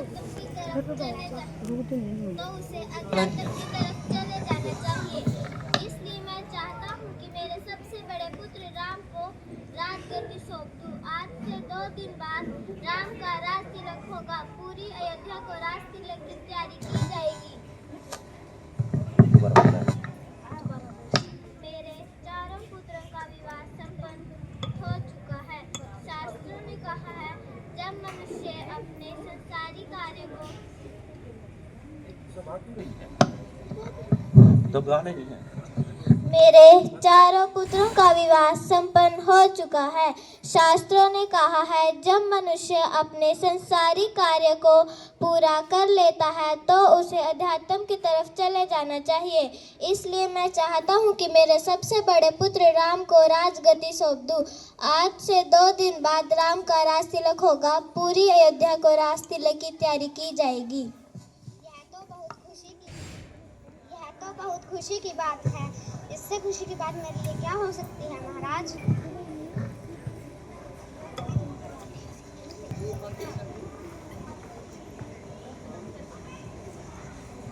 अध्यात्म की तरफ चले तो उसे अध्यात्म की तरफ चले जाना चाहिए। इसलिए मैं चाहता हूँ कि मेरे सबसे बड़े पुत्र राम को राजगद्दी सौंप दूँ। आज से 2 दिन बाद राम का राज तिलक होगा। पूरी अयोध्या को राज तिलक की तैयारी की जाएगी। मेरे चारों पुत्रों का विवाह संपन्न हो चुका है। शास्त्रों ने कहा है, जब मनुष्य अपने संसारी कार्य को मेरे चारों पुत्रों का विवाह संपन्न हो चुका है। शास्त्रों ने कहा है, जब मनुष्य अपने संसारी कार्य को पूरा कर लेता है तो उसे अध्यात्म की तरफ चले जाना चाहिए। इसलिए मैं चाहता हूँ कि मेरे सबसे बड़े पुत्र राम को राजगद्दी सौंप दूँ। आज से 2 दिन बाद राम का राज तिलक होगा। पूरी अयोध्या को राज तिलक की तैयारी की जाएगी। यह तो बहुत खुशी की बात है। इससे खुशी की बात मेरे लिए क्या हो सकती है महाराज?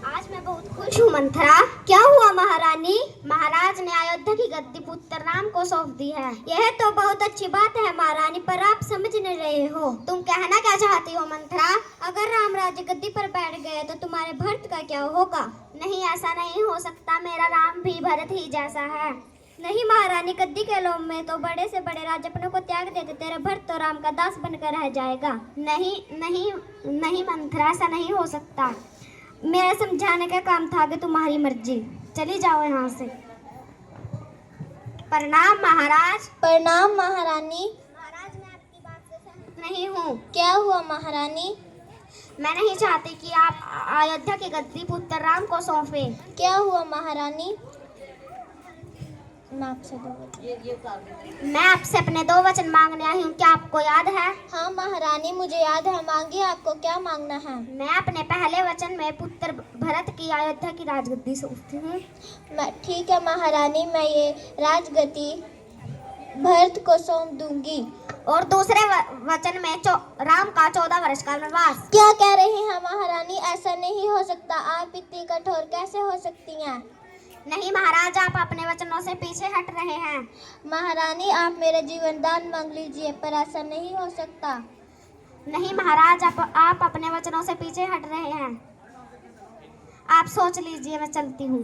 आज मैं बहुत खुश हूँ मंथरा। क्या हुआ महारानी? महाराज ने अयोध्या की गद्दी पुत्र राम को सौंप दी है। यह तो बहुत अच्छी बात है महारानी, पर आप समझ नहीं रहे हो। तुम कहना क्या चाहती हो मंथरा? अगर राम राज्य गद्दी पर बैठ गए तो तुम्हारे भरत का क्या होगा? नहीं, ऐसा नहीं हो सकता। मेरा राम भी भरत ही जैसा है। नहीं महारानी, गद्दी के लोभ में तो बड़े से बड़े राज्य अपनों को त्याग देते। तेरा भरत तो राम का दास बनकर रह जाएगा। नहीं नहीं नहीं मंथरा, ऐसा नहीं हो सकता। मेरा समझाने का काम था कि तुम्हारी मर्जी। चली जाओ यहाँ से। प्रणाम महाराज। प्रणाम महारानी। महाराज, मैं आपकी बात से सहमत नहीं हूँ। क्या हुआ महारानी? मैं नहीं चाहती कि आप अयोध्या के गद्दी पुत्र राम को सौंपे। क्या हुआ महारानी? मैं आपसे अपने 2 वचन मांगने आई हूँ। क्या आपको याद है? हाँ महारानी, मुझे याद है। मांगिए, आपको क्या मांगना है? मैं अपने पहले वचन में पुत्र भरत की अयोध्या की राजगद्दी सौंपती हूँ। ठीक है महारानी, मैं ये राजगद्दी भरत को सौंप दूंगी। और दूसरे वचन में राम का 14 वर्ष का वनवास। क्या कह रही हैं महारानी? ऐसा नहीं हो सकता। आप इतनी कठोर कैसे हो सकती हैं? नहीं महाराज, आप अपने वचनों से पीछे हट रहे हैं। महारानी, आप मेरा जीवन दान मांग लीजिए, पर ऐसा नहीं हो सकता। नहीं महाराज, आप अपने वचनों से पीछे हट रहे हैं। आप सोच लीजिए, मैं चलती हूँ।